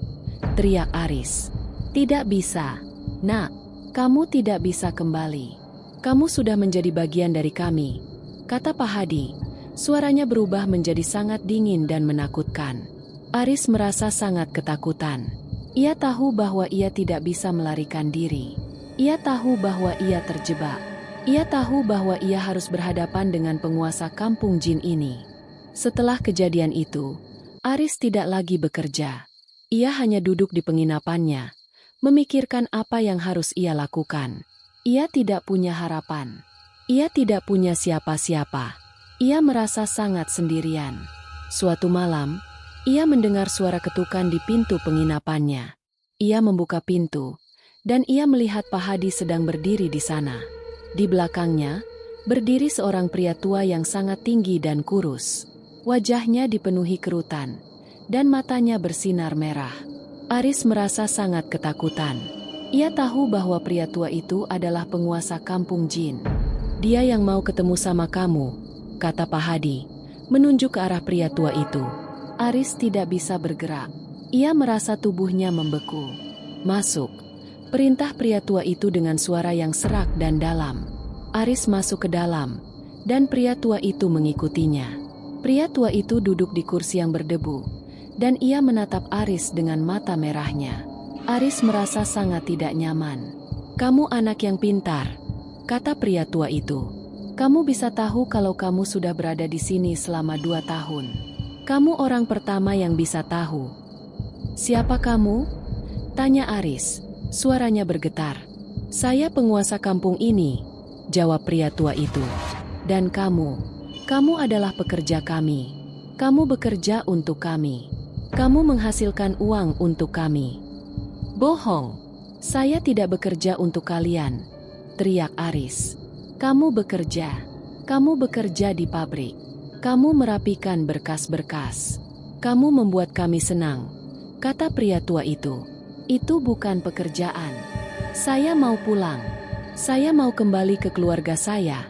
teriak Aris. "Tidak bisa, Nak. Kamu tidak bisa kembali. Kamu sudah menjadi bagian dari kami," kata Pahadi. Suaranya berubah menjadi sangat dingin dan menakutkan. Aris merasa sangat ketakutan. Ia tahu bahwa ia tidak bisa melarikan diri. Ia tahu bahwa ia terjebak. Ia tahu bahwa ia harus berhadapan dengan penguasa kampung jin ini. Setelah kejadian itu, Aris tidak lagi bekerja. Ia hanya duduk di penginapannya, memikirkan apa yang harus ia lakukan. Ia tidak punya harapan. Ia tidak punya siapa-siapa. Ia merasa sangat sendirian. Suatu malam, ia mendengar suara ketukan di pintu penginapannya. Ia membuka pintu, dan ia melihat Pahadi sedang berdiri di sana. Di belakangnya, berdiri seorang pria tua yang sangat tinggi dan kurus. Wajahnya dipenuhi kerutan, dan matanya bersinar merah. Aris merasa sangat ketakutan. Ia tahu bahwa pria tua itu adalah penguasa kampung jin. "Dia yang mau ketemu sama kamu," kata Pahadi, menunjuk ke arah pria tua itu. Aris tidak bisa bergerak. Ia merasa tubuhnya membeku. "Masuk," perintah pria tua itu dengan suara yang serak dan dalam. Aris masuk ke dalam, dan pria tua itu mengikutinya. Pria tua itu duduk di kursi yang berdebu, dan ia menatap Aris dengan mata merahnya. Aris merasa sangat tidak nyaman. "Kamu anak yang pintar," kata pria tua itu. Kamu bisa tahu kalau kamu sudah berada di sini selama 2 tahun. Kamu orang pertama yang bisa tahu. Siapa kamu? Tanya Aris. Suaranya bergetar. Saya penguasa kampung ini, jawab pria tua itu. Dan kamu adalah pekerja kami. Kamu bekerja untuk kami. Kamu menghasilkan uang untuk kami. Bohong. Saya tidak bekerja untuk kalian, teriak Aris. Kamu bekerja di pabrik. Kamu merapikan berkas-berkas. Kamu membuat kami senang, kata pria tua itu. Itu bukan pekerjaan. Saya mau pulang. Saya mau kembali ke keluarga saya,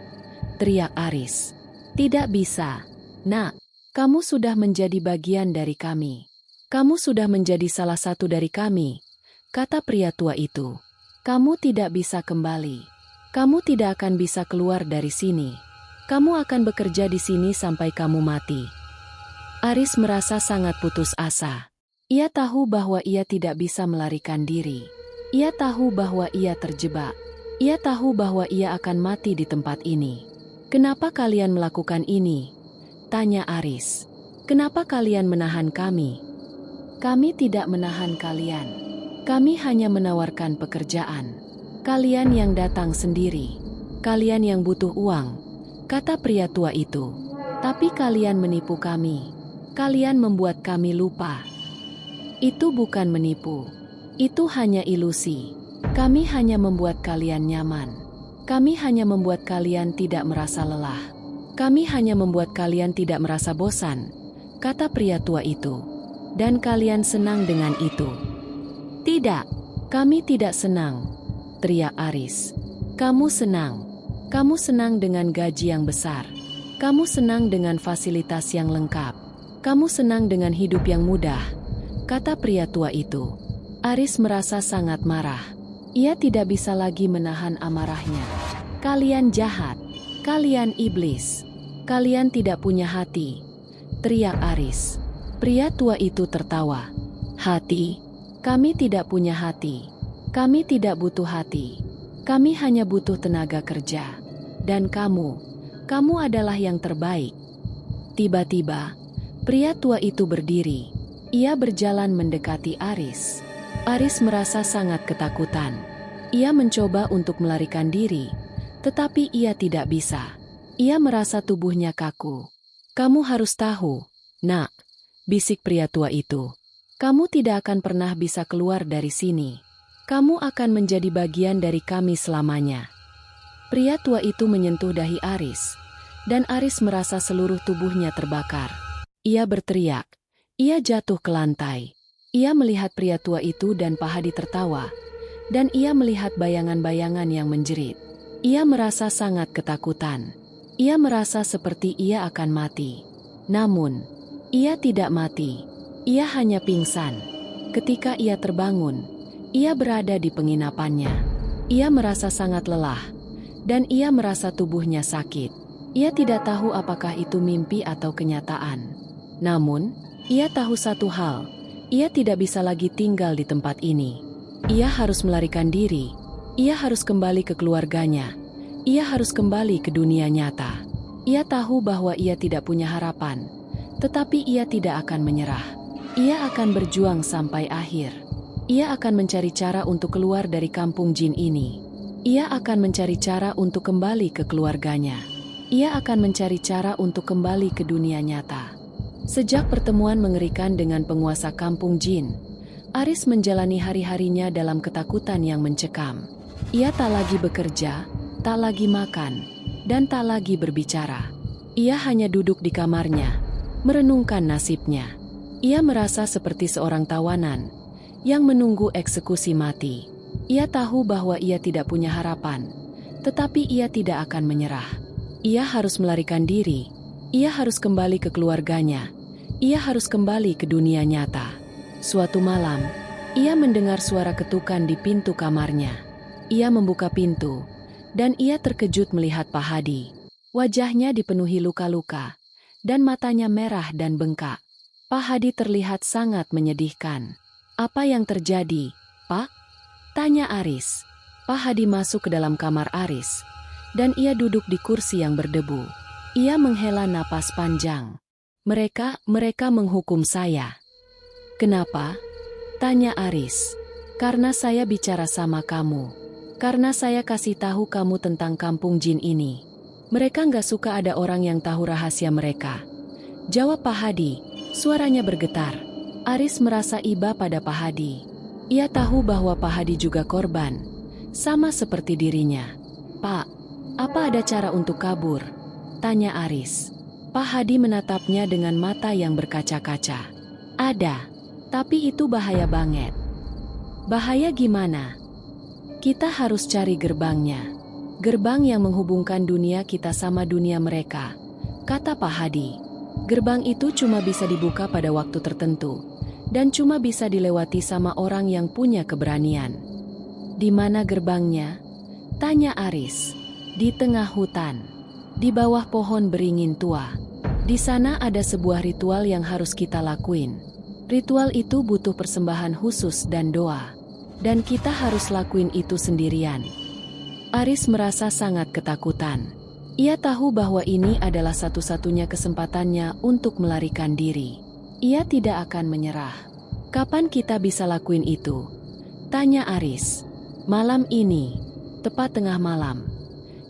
teriak Aris. Tidak bisa, nak. Kamu sudah menjadi bagian dari kami. Kamu sudah menjadi salah satu dari kami, kata pria tua itu. Kamu tidak bisa kembali. Kamu tidak akan bisa keluar dari sini. Kamu akan bekerja di sini sampai kamu mati. Aris merasa sangat putus asa. Ia tahu bahwa ia tidak bisa melarikan diri. Ia tahu bahwa ia terjebak. Ia tahu bahwa ia akan mati di tempat ini. Kenapa kalian melakukan ini? Tanya Aris. Kenapa kalian menahan kami? Kami tidak menahan kalian. Kami hanya menawarkan pekerjaan. Kalian yang datang sendiri. Kalian yang butuh uang, kata pria tua itu. Tapi kalian menipu kami. Kalian membuat kami lupa. Itu bukan menipu. Itu hanya ilusi. Kami hanya membuat kalian nyaman. Kami hanya membuat kalian tidak merasa lelah. Kami hanya membuat kalian tidak merasa bosan, kata pria tua itu. Dan kalian senang dengan itu. Tidak, kami tidak senang, teriak Aris. Kamu senang. Kamu senang dengan gaji yang besar. Kamu senang dengan fasilitas yang lengkap. Kamu senang dengan hidup yang mudah, kata pria tua itu. Aris merasa sangat marah. Ia tidak bisa lagi menahan amarahnya. Kalian jahat. Kalian iblis. Kalian tidak punya hati, teriak Aris. Pria tua itu tertawa. Hati? Kami tidak punya hati. Kami tidak butuh hati. Kami hanya butuh tenaga kerja. Dan kamu adalah yang terbaik. Tiba-tiba, pria tua itu berdiri. Ia berjalan mendekati Aris. Aris merasa sangat ketakutan. Ia mencoba untuk melarikan diri, tetapi ia tidak bisa. Ia merasa tubuhnya kaku. Kamu harus tahu, nak, bisik pria tua itu. Kamu tidak akan pernah bisa keluar dari sini. Kamu akan menjadi bagian dari kami selamanya. Pria tua itu menyentuh dahi Aris, dan Aris merasa seluruh tubuhnya terbakar. Ia berteriak. Ia jatuh ke lantai. Ia melihat pria tua itu dan Pahadi tertawa, dan ia melihat bayangan-bayangan yang menjerit. Ia merasa sangat ketakutan. Ia merasa seperti ia akan mati. Namun, ia tidak mati. Ia hanya pingsan. Ketika ia terbangun, ia berada di penginapannya. Ia merasa sangat lelah, dan ia merasa tubuhnya sakit. Ia tidak tahu apakah itu mimpi atau kenyataan. Namun, ia tahu satu hal, ia tidak bisa lagi tinggal di tempat ini. Ia harus melarikan diri. Ia harus kembali ke keluarganya. Ia harus kembali ke dunia nyata. Ia tahu bahwa ia tidak punya harapan, tetapi ia tidak akan menyerah. Ia akan berjuang sampai akhir. Ia akan mencari cara untuk keluar dari kampung jin ini. Ia akan mencari cara untuk kembali ke keluarganya. Ia akan mencari cara untuk kembali ke dunia nyata. Sejak pertemuan mengerikan dengan penguasa kampung jin, Aris menjalani hari-harinya dalam ketakutan yang mencekam. Ia tak lagi bekerja, tak lagi makan, dan tak lagi berbicara. Ia hanya duduk di kamarnya, merenungkan nasibnya. Ia merasa seperti seorang tawanan yang menunggu eksekusi mati. Ia tahu bahwa ia tidak punya harapan, tetapi ia tidak akan menyerah. Ia harus melarikan diri. Ia harus kembali ke keluarganya. Ia harus kembali ke dunia nyata. Suatu malam, ia mendengar suara ketukan di pintu kamarnya. Ia membuka pintu, dan ia terkejut melihat Pahadi. Wajahnya dipenuhi luka-luka, dan matanya merah dan bengkak. Pahadi terlihat sangat menyedihkan. Apa yang terjadi, Pak? Tanya Aris. Pahadi masuk ke dalam kamar Aris, dan ia duduk di kursi yang berdebu. Ia menghela napas panjang. Mereka menghukum saya. Kenapa? Tanya Aris. Karena saya bicara sama kamu. Karena saya kasih tahu kamu tentang kampung jin ini. Mereka nggak suka ada orang yang tahu rahasia mereka. Jawab Pak Hadi, suaranya bergetar. Aris merasa iba pada Pak Hadi. Ia tahu bahwa Pak Hadi juga korban. Sama seperti dirinya. Pak, apa ada cara untuk kabur? Tanya Aris. Pak Hadi menatapnya dengan mata yang berkaca-kaca. Ada, tapi itu bahaya banget. Bahaya gimana? Kita harus cari gerbangnya. Gerbang yang menghubungkan dunia kita sama dunia mereka, kata Pak Hadi. Gerbang itu cuma bisa dibuka pada waktu tertentu, dan cuma bisa dilewati sama orang yang punya keberanian. Di mana gerbangnya? Tanya Aris. Di tengah hutan, di bawah pohon beringin tua. Di sana ada sebuah ritual yang harus kita lakuin. Ritual itu butuh persembahan khusus dan doa. Dan kita harus lakuin itu sendirian. Aris merasa sangat ketakutan. Ia tahu bahwa ini adalah satu-satunya kesempatannya untuk melarikan diri. Ia tidak akan menyerah. Kapan kita bisa lakuin itu? Tanya Aris. Malam ini, tepat tengah malam.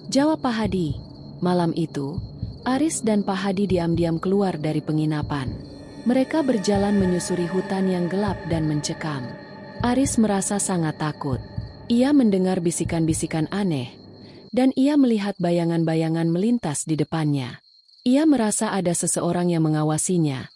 Jawab Pak Hadi. Malam itu, Aris dan Pak Hadi diam-diam keluar dari penginapan. Mereka berjalan menyusuri hutan yang gelap dan mencekam. Aris merasa sangat takut. Ia mendengar bisikan-bisikan aneh, dan ia melihat bayangan-bayangan melintas di depannya. Ia merasa ada seseorang yang mengawasinya,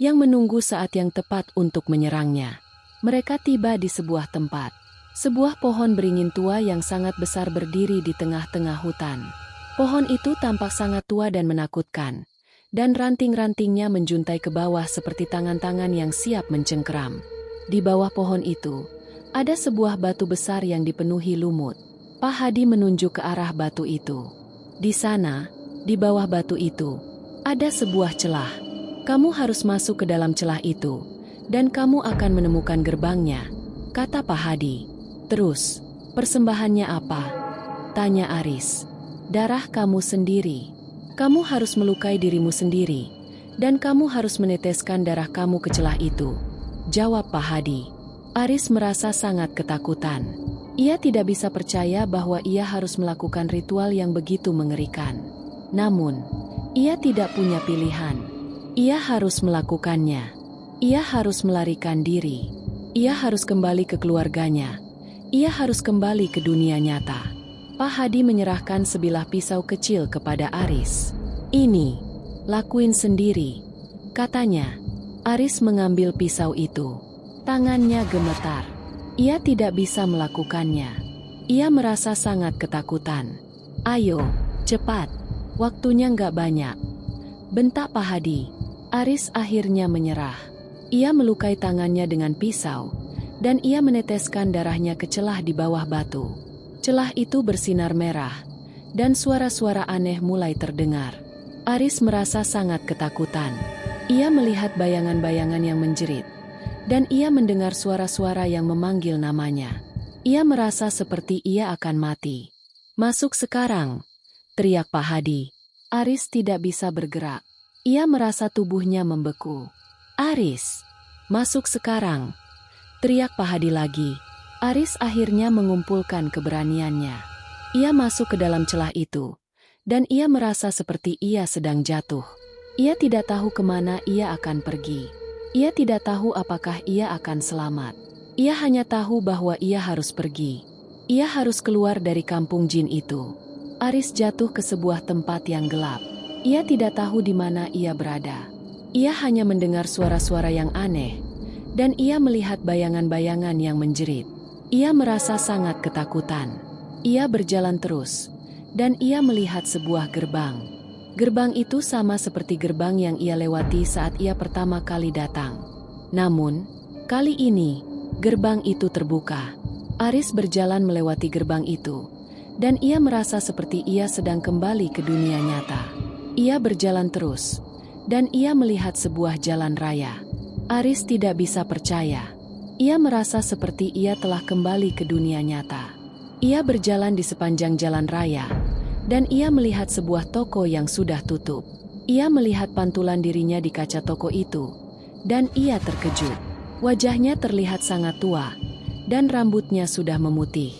yang menunggu saat yang tepat untuk menyerangnya. Mereka tiba di sebuah tempat. Sebuah pohon beringin tua yang sangat besar berdiri di tengah-tengah hutan. Pohon itu tampak sangat tua dan menakutkan, dan ranting-rantingnya menjuntai ke bawah seperti tangan-tangan yang siap mencengkeram. Di bawah pohon itu, ada sebuah batu besar yang dipenuhi lumut. Pak Hadi menunjuk ke arah batu itu. Di sana, di bawah batu itu, ada sebuah celah. Kamu harus masuk ke dalam celah itu, dan kamu akan menemukan gerbangnya, kata Pak Hadi. Terus, persembahannya apa? Tanya Aris. Darah kamu sendiri. Kamu harus melukai dirimu sendiri, dan kamu harus meneteskan darah kamu ke celah itu. Jawab Pak Hadi. Aris merasa sangat ketakutan. Ia tidak bisa percaya bahwa ia harus melakukan ritual yang begitu mengerikan. Namun, ia tidak punya pilihan. Ia harus melakukannya. Ia harus melarikan diri. Ia harus kembali ke keluarganya. Ia harus kembali ke dunia nyata. Pak Hadi menyerahkan sebilah pisau kecil kepada Aris. Ini, lakuin sendiri, katanya. Aris mengambil pisau itu. Tangannya gemetar. Ia tidak bisa melakukannya. Ia merasa sangat ketakutan. Ayo, cepat. Waktunya nggak banyak. Bentak Pak Hadi. Aris akhirnya menyerah. Ia melukai tangannya dengan pisau, dan ia meneteskan darahnya ke celah di bawah batu. Celah itu bersinar merah, dan suara-suara aneh mulai terdengar. Aris merasa sangat ketakutan. Ia melihat bayangan-bayangan yang menjerit, dan ia mendengar suara-suara yang memanggil namanya. Ia merasa seperti ia akan mati. Masuk sekarang, teriak Pak Hadi. Aris tidak bisa bergerak. Ia merasa tubuhnya membeku. Aris, masuk sekarang, teriak Pak Hadi lagi. Aris akhirnya mengumpulkan keberaniannya. Ia masuk ke dalam celah itu, dan ia merasa seperti ia sedang jatuh. Ia tidak tahu kemana ia akan pergi. Ia tidak tahu apakah ia akan selamat. Ia hanya tahu bahwa ia harus pergi. Ia harus keluar dari kampung jin itu. Aris jatuh ke sebuah tempat yang gelap. Ia tidak tahu di mana ia berada. Ia hanya mendengar suara-suara yang aneh, dan ia melihat bayangan-bayangan yang menjerit. Ia merasa sangat ketakutan. Ia berjalan terus, dan ia melihat sebuah gerbang. Gerbang itu sama seperti gerbang yang ia lewati saat ia pertama kali datang. Namun, kali ini, gerbang itu terbuka. Aris berjalan melewati gerbang itu, dan ia merasa seperti ia sedang kembali ke dunia nyata. Ia berjalan terus, dan ia melihat sebuah jalan raya. Aris tidak bisa percaya. Ia merasa seperti ia telah kembali ke dunia nyata. Ia berjalan di sepanjang jalan raya, Dan ia melihat sebuah toko yang sudah tutup. Ia melihat pantulan dirinya di kaca toko itu. Dan ia terkejut. Wajahnya terlihat sangat tua. Dan rambutnya sudah memutih.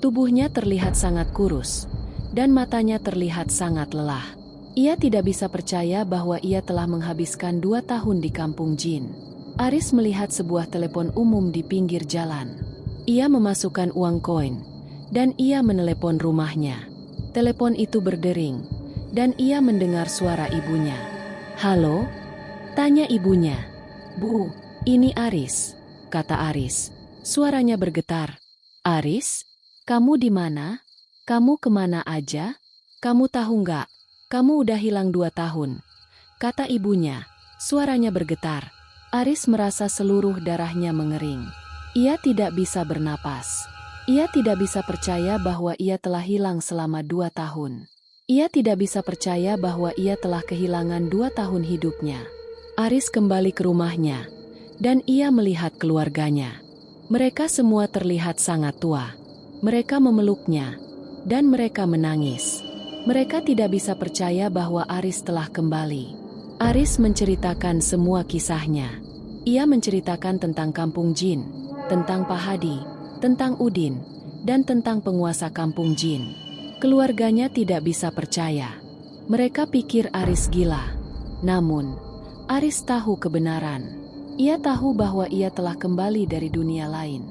Tubuhnya terlihat sangat kurus. Dan matanya terlihat sangat lelah. Ia tidak bisa percaya bahwa ia telah menghabiskan 2 tahun di kampung jin. Aris melihat sebuah telepon umum di pinggir jalan. Ia memasukkan uang koin. Dan ia menelepon rumahnya. Telepon itu berdering, dan ia mendengar suara ibunya. "Halo?" tanya ibunya. "Bu, ini Aris," kata Aris. Suaranya bergetar. "Aris, kamu di mana? Kamu kemana aja? Kamu tahu nggak? Kamu udah hilang 2 tahun," kata ibunya. Suaranya bergetar. Aris merasa seluruh darahnya mengering. Ia tidak bisa bernapas. Ia tidak bisa percaya bahwa ia telah hilang selama 2 tahun. Ia tidak bisa percaya bahwa ia telah kehilangan 2 tahun hidupnya. Aris kembali ke rumahnya, dan ia melihat keluarganya. Mereka semua terlihat sangat tua. Mereka memeluknya, dan mereka menangis. Mereka tidak bisa percaya bahwa Aris telah kembali. Aris menceritakan semua kisahnya. Ia menceritakan tentang kampung jin, tentang Pak Hadi, tentang Udin, dan tentang penguasa kampung jin. Keluarganya tidak bisa percaya. Mereka pikir Aris gila. Namun, Aris tahu kebenaran. Ia tahu bahwa ia telah kembali dari dunia lain.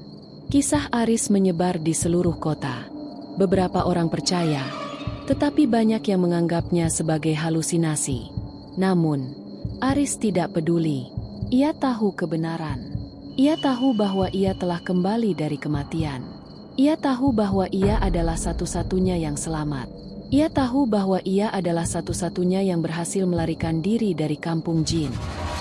Kisah Aris menyebar di seluruh kota. Beberapa orang percaya, tetapi banyak yang menganggapnya sebagai halusinasi. Namun, Aris tidak peduli. Ia tahu kebenaran. Ia tahu bahwa ia telah kembali dari kematian. Ia tahu bahwa ia adalah satu-satunya yang selamat. Ia tahu bahwa ia adalah satu-satunya yang berhasil melarikan diri dari kampung jin.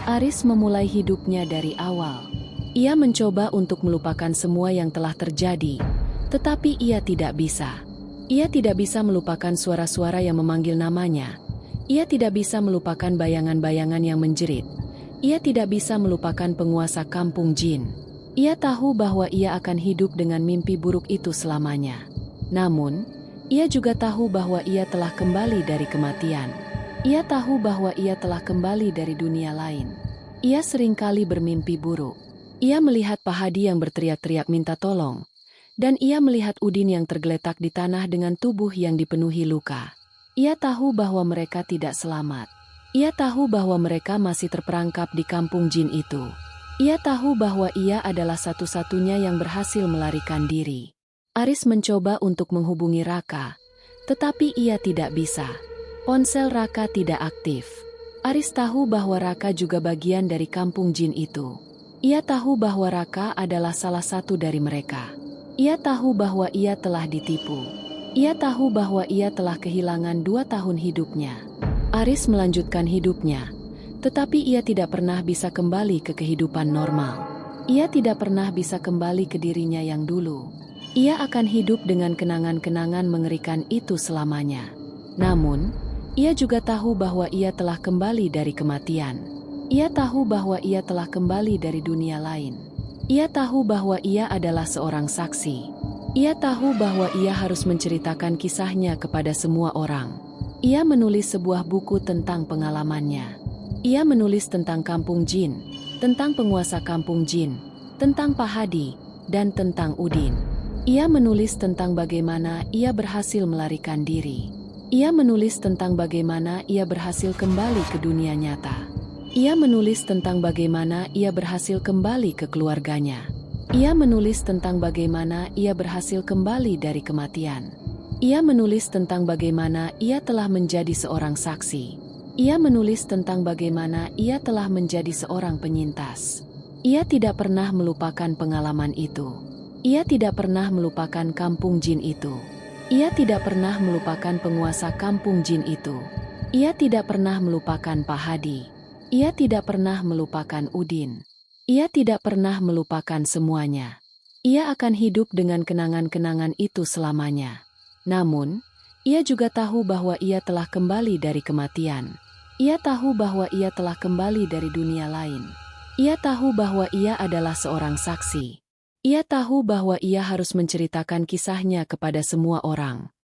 Aris memulai hidupnya dari awal. Ia mencoba untuk melupakan semua yang telah terjadi, tetapi ia tidak bisa. Ia tidak bisa melupakan suara-suara yang memanggil namanya. Ia tidak bisa melupakan bayangan-bayangan yang menjerit. Ia tidak bisa melupakan penguasa kampung jin. Ia tahu bahwa ia akan hidup dengan mimpi buruk itu selamanya. Namun, ia juga tahu bahwa ia telah kembali dari kematian. Ia tahu bahwa ia telah kembali dari dunia lain. Ia seringkali bermimpi buruk. Ia melihat Pak Hadi yang berteriak-teriak minta tolong. Dan ia melihat Udin yang tergeletak di tanah dengan tubuh yang dipenuhi luka. Ia tahu bahwa mereka tidak selamat. Ia tahu bahwa mereka masih terperangkap di kampung jin itu. Ia tahu bahwa ia adalah satu-satunya yang berhasil melarikan diri. Aris mencoba untuk menghubungi Raka, tetapi ia tidak bisa. Ponsel Raka tidak aktif. Aris tahu bahwa Raka juga bagian dari kampung jin itu. Ia tahu bahwa Raka adalah salah satu dari mereka. Ia tahu bahwa ia telah ditipu. Ia tahu bahwa ia telah kehilangan 2 tahun hidupnya. Aris melanjutkan hidupnya, tetapi ia tidak pernah bisa kembali ke kehidupan normal. Ia tidak pernah bisa kembali ke dirinya yang dulu. Ia akan hidup dengan kenangan-kenangan mengerikan itu selamanya. Namun, ia juga tahu bahwa ia telah kembali dari kematian. Ia tahu bahwa ia telah kembali dari dunia lain. Ia tahu bahwa ia adalah seorang saksi. Ia tahu bahwa ia harus menceritakan kisahnya kepada semua orang. Ia menulis sebuah buku tentang pengalamannya. Ia menulis tentang kampung jin, tentang penguasa kampung jin, tentang Pak Hadi, dan tentang Udin. Ia menulis tentang bagaimana ia berhasil melarikan diri. Ia menulis tentang bagaimana ia berhasil kembali ke dunia nyata. Ia menulis tentang bagaimana ia berhasil kembali ke keluarganya. Ia menulis tentang bagaimana ia berhasil kembali dari kematian. Ia menulis tentang bagaimana ia telah menjadi seorang saksi. Ia menulis tentang bagaimana ia telah menjadi seorang penyintas. Ia tidak pernah melupakan pengalaman itu. Ia tidak pernah melupakan kampung jin itu. Ia tidak pernah melupakan penguasa kampung jin itu. Ia tidak pernah melupakan Pak Hadi. Ia tidak pernah melupakan Udin. Ia tidak pernah melupakan semuanya. Ia akan hidup dengan kenangan-kenangan itu selamanya. Namun, ia juga tahu bahwa ia telah kembali dari kematian. Ia tahu bahwa ia telah kembali dari dunia lain. Ia tahu bahwa ia adalah seorang saksi. Ia tahu bahwa ia harus menceritakan kisahnya kepada semua orang.